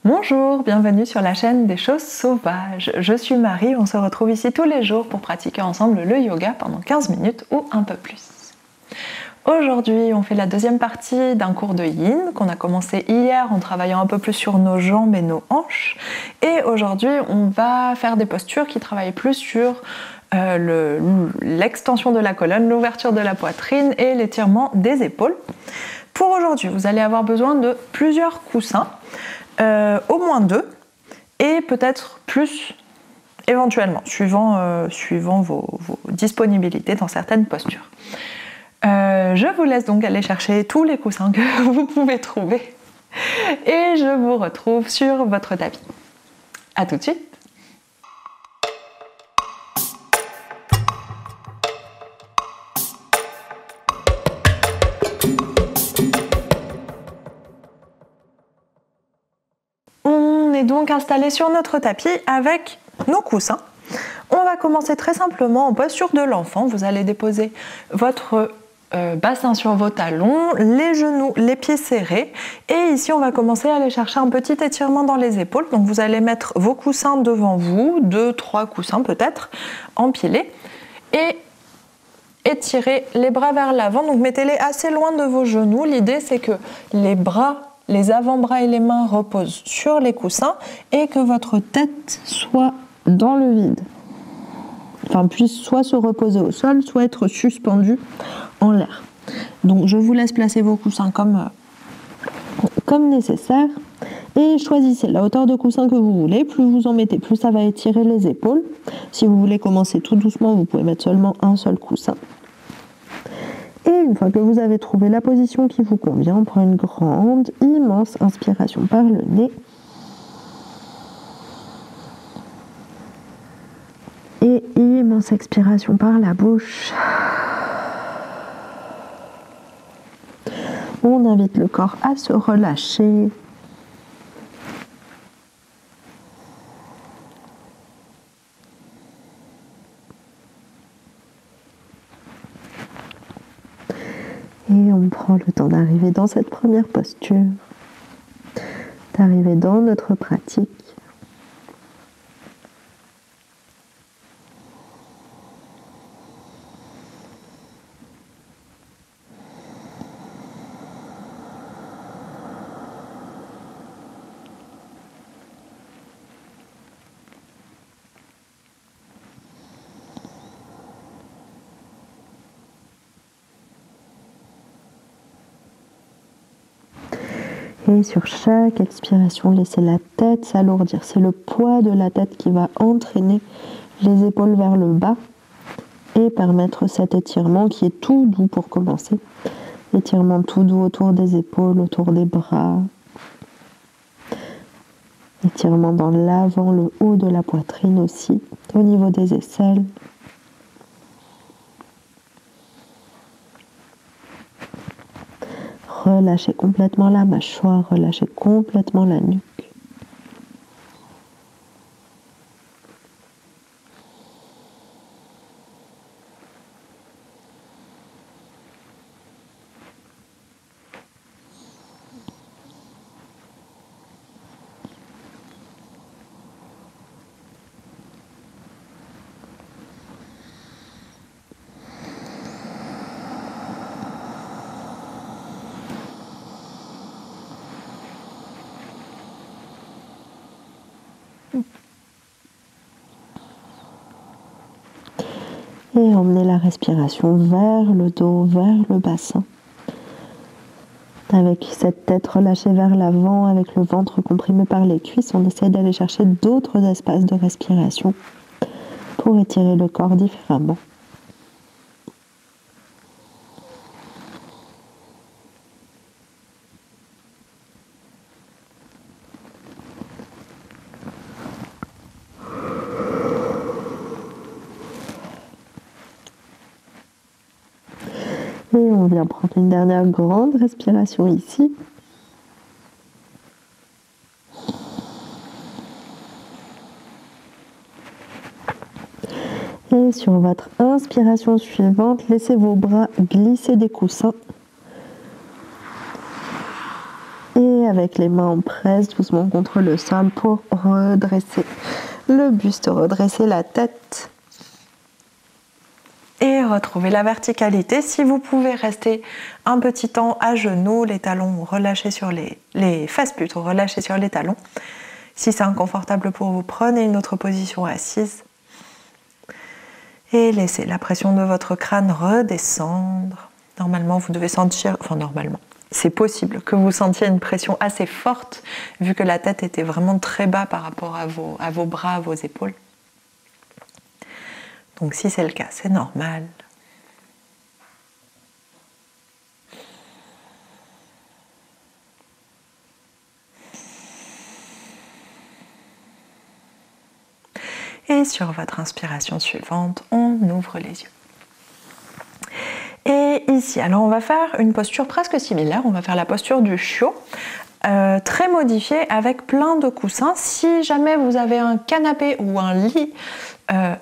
Bonjour, bienvenue sur la chaîne des choses sauvages. Je suis Marie, on se retrouve ici tous les jours pour pratiquer ensemble le yoga pendant 15 minutes ou un peu plus. Aujourd'hui, on fait la deuxième partie d'un cours de Yin qu'on a commencé hier en travaillant un peu plus sur nos jambes et nos hanches. Et aujourd'hui, on va faire des postures qui travaillent plus sur l'extension de la colonne, l'ouverture de la poitrine et l'étirement des épaules. Pour aujourd'hui, vous allez avoir besoin de plusieurs coussins. Au moins 2 et peut-être plus éventuellement suivant vos disponibilités dans certaines postures. Je vous laisse donc aller chercher tous les coussins que vous pouvez trouver et je vous retrouve sur votre tapis. À tout de suite. Donc installé sur notre tapis avec nos coussins. On va commencer très simplement en posture de l'enfant. Vous allez déposer votre bassin sur vos talons, les genoux, les pieds serrés. Et ici, on va commencer à aller chercher un petit étirement dans les épaules. Donc vous allez mettre vos coussins devant vous, 2-3 coussins peut-être, empilés. Et étirez les bras vers l'avant. Donc mettez-les assez loin de vos genoux. L'idée, c'est que les avant-bras et les mains reposent sur les coussins et que votre tête soit dans le vide. Enfin, puisse soit se reposer au sol, soit être suspendue en l'air. Donc, je vous laisse placer vos coussins comme nécessaire et choisissez la hauteur de coussin que vous voulez. Plus vous en mettez, plus ça va étirer les épaules. Si vous voulez commencer tout doucement, vous pouvez mettre seulement un seul coussin. Et une fois que vous avez trouvé la position qui vous convient, on prend une grande, immense inspiration par le nez. Et immense expiration par la bouche. On invite le corps à se relâcher. Et on prend le temps d'arriver dans cette première posture, d'arriver dans notre pratique. Et sur chaque expiration, laissez la tête s'alourdir. C'est le poids de la tête qui va entraîner les épaules vers le bas et permettre cet étirement qui est tout doux pour commencer. Étirement tout doux autour des épaules, autour des bras. Étirement dans l'avant, le haut de la poitrine aussi, au niveau des aisselles. Relâchez complètement la mâchoire, relâchez complètement la nuque. Et emmenez la respiration vers le dos, vers le bassin. Avec cette tête relâchée vers l'avant, avec le ventre comprimé par les cuisses, on essaie d'aller chercher d'autres espaces de respiration pour étirer le corps différemment. Et on vient prendre une dernière grande respiration ici. Et sur votre inspiration suivante, laissez vos bras glisser des coussins. Et avec les mains, on presse doucement contre le sol pour redresser le buste, redresser la tête. Et retrouver la verticalité. Si vous pouvez rester un petit temps à genoux, les talons relâchés sur les fesses plutôt relâchées sur les talons. Si c'est inconfortable pour vous, prenez une autre position assise. Et laissez la pression de votre crâne redescendre. Normalement, vous devez sentir, normalement, c'est possible que vous sentiez une pression assez forte vu que la tête était vraiment très bas par rapport à vos bras, à vos épaules. Donc si c'est le cas, c'est normal. Et sur votre inspiration suivante, on ouvre les yeux. Et ici, alors on va faire une posture presque similaire, on va faire la posture du chiot, très modifiée avec plein de coussins. Si jamais vous avez un canapé ou un lit à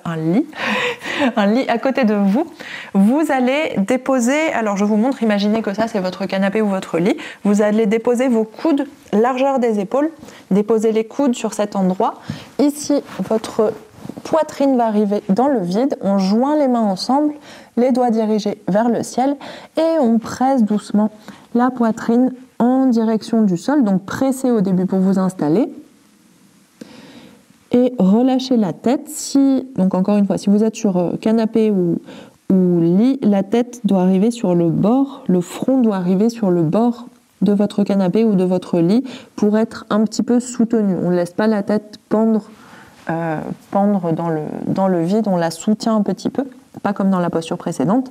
côté de vous, vous allez déposer, alors je vous montre, imaginez que ça c'est votre canapé ou votre lit, vous allez déposer vos coudes largeur des épaules, déposer les coudes sur cet endroit. Ici, votre poitrine va arriver dans le vide, on joint les mains ensemble, les doigts dirigés vers le ciel et on presse doucement la poitrine en direction du sol, donc pressez au début pour vous installer. Et relâchez la tête. Donc encore une fois, si vous êtes sur canapé ou lit, la tête doit arriver sur le bord, le front doit arriver sur le bord de votre canapé ou de votre lit pour être un petit peu soutenu. On ne laisse pas la tête pendre dans le vide, on la soutient un petit peu, pas comme dans la posture précédente.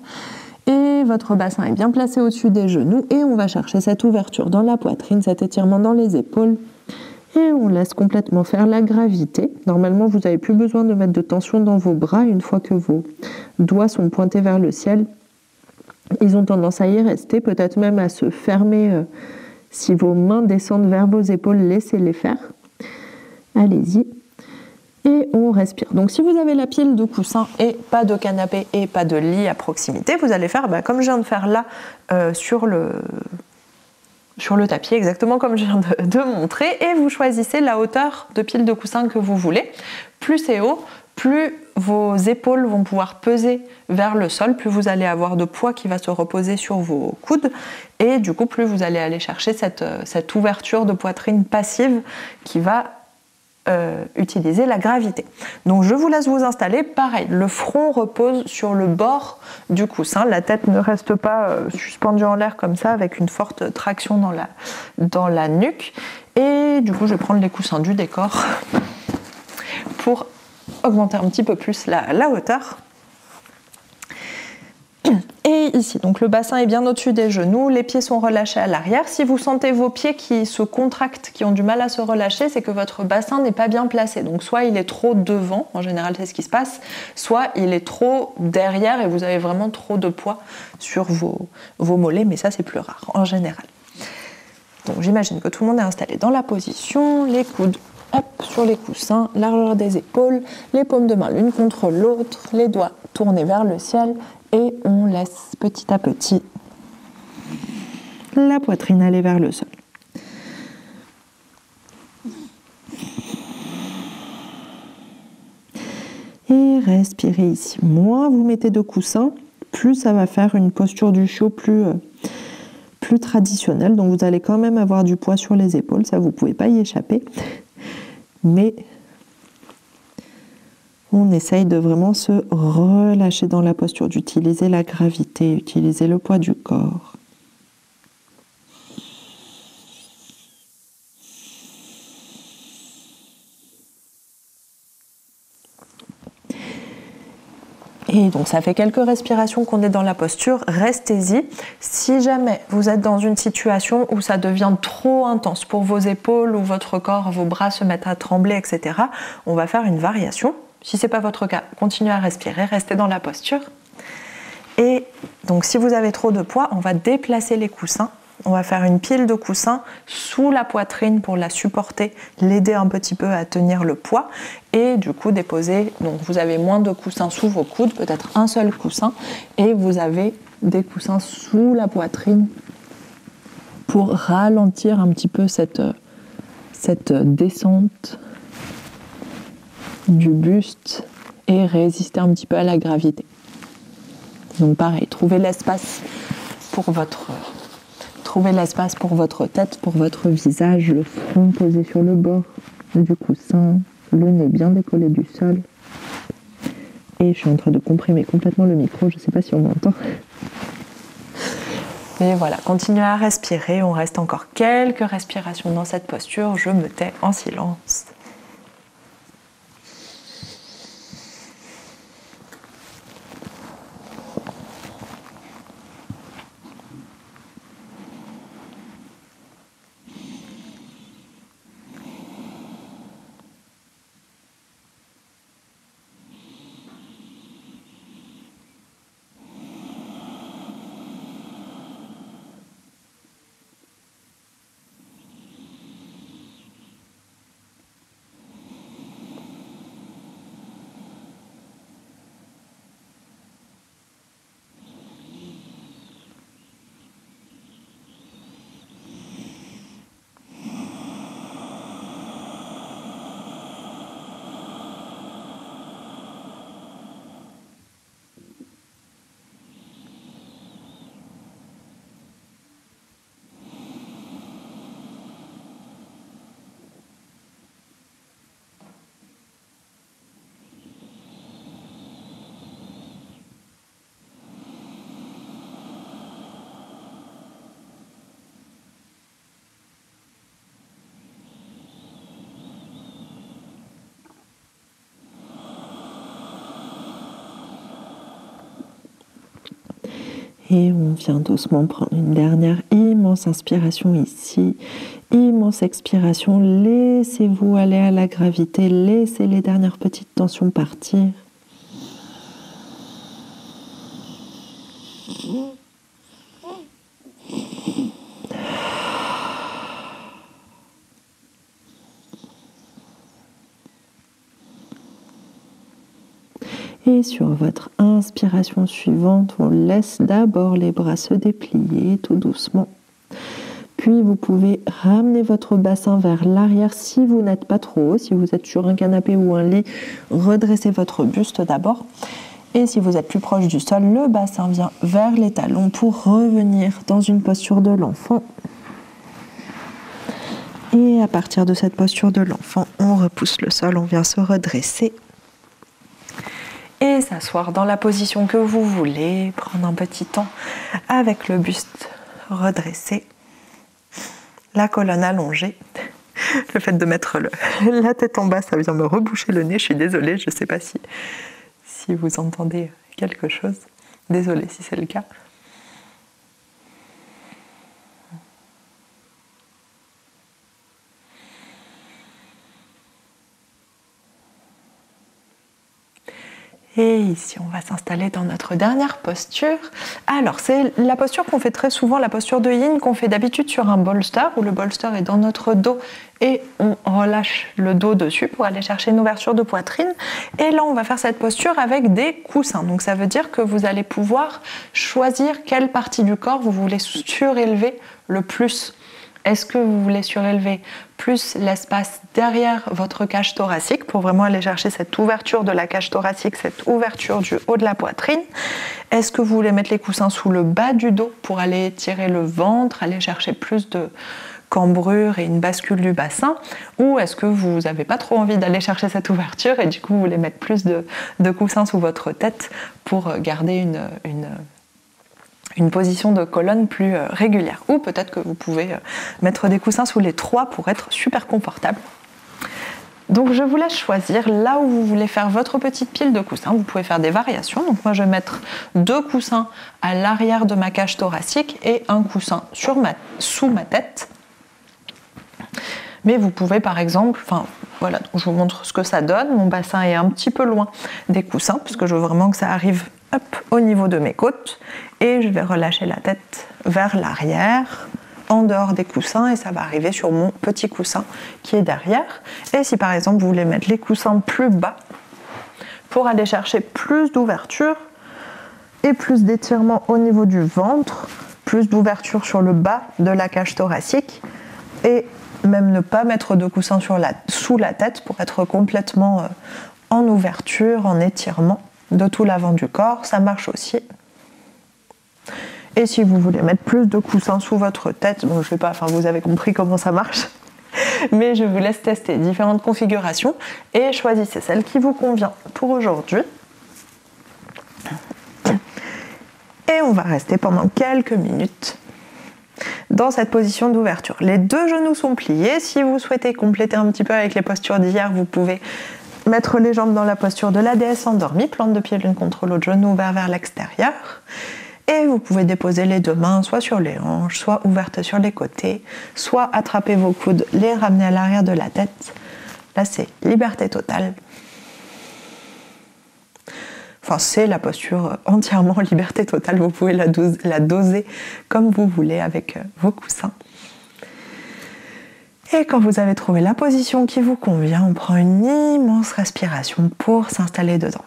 Et votre bassin est bien placé au-dessus des genoux et on va chercher cette ouverture dans la poitrine, cet étirement dans les épaules. Et on laisse complètement faire la gravité. Normalement, vous n'avez plus besoin de mettre de tension dans vos bras une fois que vos doigts sont pointés vers le ciel. Ils ont tendance à y rester, peut-être même à se fermer. Si vos mains descendent vers vos épaules, laissez-les faire. Allez-y. Et on respire. Donc si vous avez la pile de coussins et pas de canapé et pas de lit à proximité, vous allez faire comme je viens de faire là sur le tapis, exactement comme je viens de montrer, et vous choisissez la hauteur de pile de coussins que vous voulez. Plus c'est haut, plus vos épaules vont pouvoir peser vers le sol, plus vous allez avoir de poids qui va se reposer sur vos coudes, et du coup plus vous allez aller chercher cette ouverture de poitrine passive qui va utiliser la gravité. Donc je vous laisse vous installer. Pareil, le front repose sur le bord du coussin, la tête ne reste pas suspendue en l'air comme ça avec une forte traction dans la nuque. Et du coup je vais prendre les coussins du décor pour augmenter un petit peu plus la hauteur. Et ici, donc le bassin est bien au-dessus des genoux, les pieds sont relâchés à l'arrière. Si vous sentez vos pieds qui se contractent, qui ont du mal à se relâcher, c'est que votre bassin n'est pas bien placé. Donc soit il est trop devant, en général c'est ce qui se passe, soit il est trop derrière et vous avez vraiment trop de poids sur vos mollets, mais ça c'est plus rare en général. Donc j'imagine que tout le monde est installé dans la position, les coudes sur les coussins, largeur des épaules, les paumes de main l'une contre l'autre, les doigts tournés vers le ciel. Et on laisse petit à petit la poitrine aller vers le sol. Et respirez ici. Moins vous mettez de coussins, plus ça va faire une posture du chiot plus traditionnelle. Donc vous allez quand même avoir du poids sur les épaules, ça vous ne pouvez pas y échapper. Mais on essaye de vraiment se relâcher dans la posture, d'utiliser la gravité, utiliser le poids du corps. Et donc ça fait quelques respirations qu'on est dans la posture, restez-y. Si jamais vous êtes dans une situation où ça devient trop intense pour vos épaules ou votre corps, vos bras se mettent à trembler, etc., on va faire une variation. Si ce n'est pas votre cas, continuez à respirer, restez dans la posture. Et donc si vous avez trop de poids, on va déplacer les coussins. On va faire une pile de coussins sous la poitrine pour la supporter, l'aider un petit peu à tenir le poids. Et du coup déposer, donc vous avez moins de coussins sous vos coudes, peut-être un seul coussin. Et vous avez des coussins sous la poitrine pour ralentir un petit peu cette descente du buste et résister un petit peu à la gravité. Donc pareil, trouvez l'espace pour votre tête, pour votre visage, le front posé sur le bord du coussin, le nez bien décollé du sol. Et je suis en train de comprimer complètement le micro, je ne sais pas si on m'entend. Et voilà, continuez à respirer, on reste encore quelques respirations dans cette posture, je me tais en silence. Et on vient doucement prendre une dernière immense inspiration ici, immense expiration. Laissez-vous aller à la gravité, laissez les dernières petites tensions partir. Et sur votre inspiration suivante, on laisse d'abord les bras se déplier tout doucement. Puis vous pouvez ramener votre bassin vers l'arrière si vous n'êtes pas trop haut. Si vous êtes sur un canapé ou un lit, redressez votre buste d'abord. Et si vous êtes plus proche du sol, le bassin vient vers les talons pour revenir dans une posture de l'enfant. Et à partir de cette posture de l'enfant, on repousse le sol, on vient se redresser. Et s'asseoir dans la position que vous voulez, prendre un petit temps avec le buste redressé, la colonne allongée. Le fait de mettre la tête en bas, ça vient me reboucher le nez, je suis désolée, je ne sais pas si vous entendez quelque chose. Désolée si c'est le cas. Et ici, on va s'installer dans notre dernière posture. Alors, c'est la posture qu'on fait très souvent, la posture de yin, qu'on fait d'habitude sur un bolster, où le bolster est dans notre dos et on relâche le dos dessus pour aller chercher une ouverture de poitrine. Et là, on va faire cette posture avec des coussins. Donc, ça veut dire que vous allez pouvoir choisir quelle partie du corps vous voulez surélever le plus. Est-ce que vous voulez surélever plus l'espace derrière votre cage thoracique pour vraiment aller chercher cette ouverture de la cage thoracique, cette ouverture du haut de la poitrine? Est-ce que vous voulez mettre les coussins sous le bas du dos pour aller tirer le ventre, aller chercher plus de cambrure et une bascule du bassin? Ou est-ce que vous n'avez pas trop envie d'aller chercher cette ouverture et du coup vous voulez mettre plus de coussins sous votre tête pour garder une position de colonne plus régulière? Ou peut-être que vous pouvez mettre des coussins sous les trois pour être super confortable. Donc je vous laisse choisir là où vous voulez faire votre petite pile de coussins. Vous pouvez faire des variations. Donc moi je vais mettre 2 coussins à l'arrière de ma cage thoracique et un coussin sous ma tête. Mais vous pouvez par exemple, voilà, je vous montre ce que ça donne. Mon bassin est un petit peu loin des coussins parce que je veux vraiment que ça arrive au niveau de mes côtes et je vais relâcher la tête vers l'arrière en dehors des coussins et ça va arriver sur mon petit coussin qui est derrière. Et si par exemple vous voulez mettre les coussins plus bas pour aller chercher plus d'ouverture et plus d'étirement au niveau du ventre, plus d'ouverture sur le bas de la cage thoracique et même ne pas mettre de coussin sous la tête pour être complètement en ouverture, en étirement de tout l'avant du corps, ça marche aussi. Et si vous voulez mettre plus de coussins sous votre tête, bon je sais pas, enfin vous avez compris comment ça marche, mais je vous laisse tester différentes configurations et choisissez celle qui vous convient pour aujourd'hui. Et on va rester pendant quelques minutes dans cette position d'ouverture. Les deux genoux sont pliés. Si vous souhaitez compléter un petit peu avec les postures d'hier, vous pouvez mettre les jambes dans la posture de la déesse endormie, plante de pied l'une contre l'autre, genoux ouverts vers l'extérieur. Et vous pouvez déposer les deux mains soit sur les hanches, soit ouvertes sur les côtés, soit attraper vos coudes, les ramener à l'arrière de la tête. Là, c'est liberté totale. Enfin, c'est la posture entièrement liberté totale. Vous pouvez la doser comme vous voulez avec vos coussins. Et quand vous avez trouvé la position qui vous convient, on prend une immense respiration pour s'installer dedans.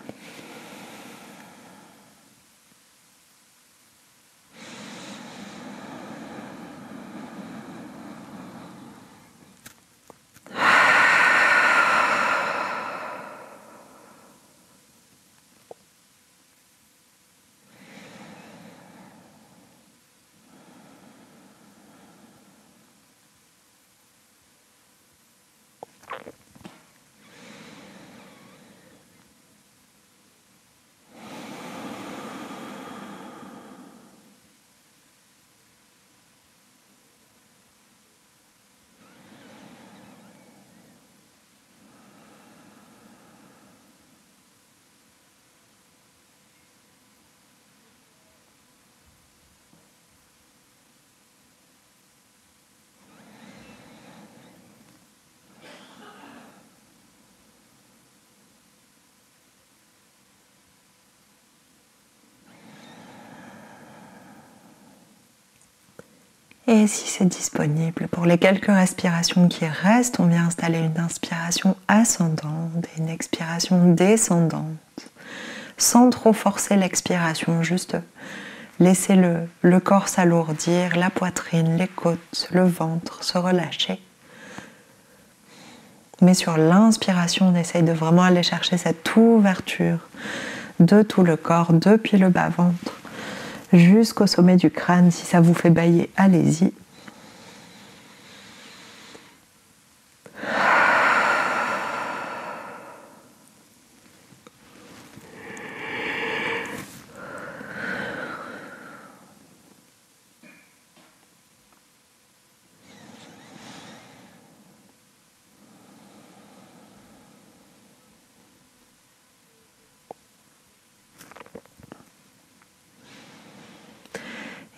Et si c'est disponible, pour les quelques respirations qui restent, on vient installer une inspiration ascendante et une expiration descendante, sans trop forcer l'expiration, juste laisser le corps s'alourdir, la poitrine, les côtes, le ventre se relâcher. Mais sur l'inspiration, on essaye de vraiment aller chercher cette ouverture de tout le corps, depuis le bas-ventre jusqu'au sommet du crâne. Si ça vous fait bâiller, allez-y.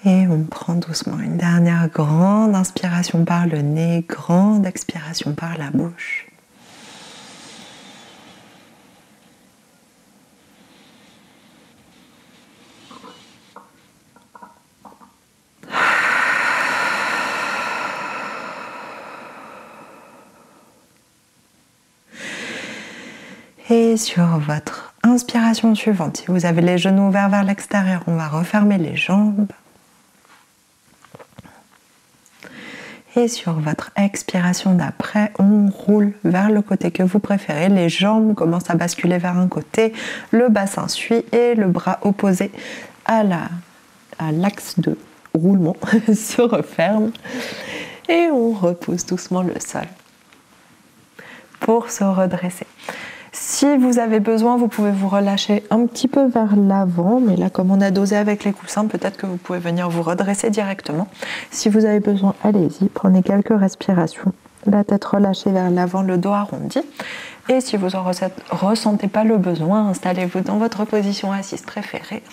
Et on prend doucement une dernière grande inspiration par le nez, grande expiration par la bouche. Et sur votre inspiration suivante, si vous avez les genoux ouverts vers l'extérieur, on va refermer les jambes. Et sur votre expiration d'après, on roule vers le côté que vous préférez. Les jambes commencent à basculer vers un côté, le bassin suit et le bras opposé à l'axe de roulement se referme. Et on repousse doucement le sol pour se redresser. Si vous avez besoin, vous pouvez vous relâcher un petit peu vers l'avant, mais là, comme on a dosé avec les coussins, peut-être que vous pouvez venir vous redresser directement. Si vous avez besoin, allez-y, prenez quelques respirations. La tête relâchée vers l'avant, le dos arrondi. Et si vous en ressentez pas le besoin, installez-vous dans votre position assise préférée.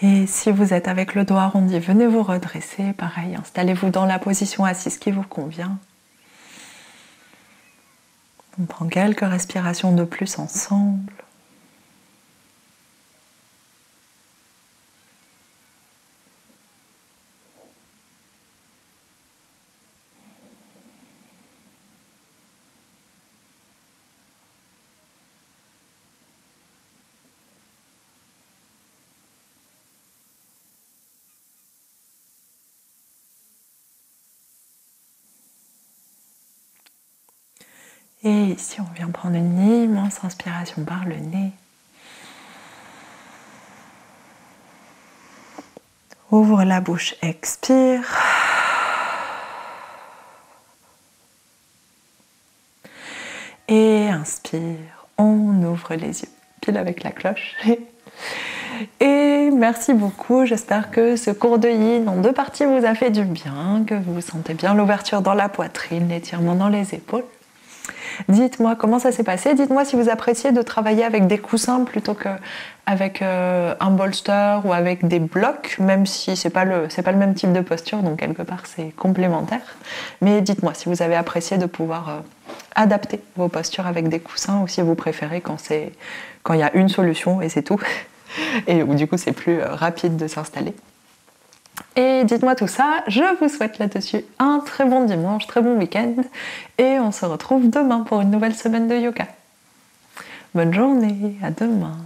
Et si vous êtes avec le dos arrondi, venez vous redresser. Pareil, installez-vous dans la position assise qui vous convient. On prend quelques respirations de plus ensemble. Et ici, on vient prendre une immense inspiration par le nez. Ouvre la bouche, expire. Et inspire, on ouvre les yeux, pile avec la cloche. Et merci beaucoup, j'espère que ce cours de yin en 2 parties vous a fait du bien, que vous sentez bien l'ouverture dans la poitrine, l'étirement dans les épaules. Dites-moi comment ça s'est passé, dites-moi si vous appréciez de travailler avec des coussins plutôt qu'avec un bolster ou avec des blocs, même si c'est pas le même type de posture, donc quelque part c'est complémentaire. Mais dites-moi si vous avez apprécié de pouvoir adapter vos postures avec des coussins ou si vous préférez quand il y a une solution et c'est tout, et où du coup c'est plus rapide de s'installer. Et dites-moi tout ça, je vous souhaite là-dessus un très bon dimanche, très bon week-end, et on se retrouve demain pour une nouvelle semaine de yoga. Bonne journée, à demain.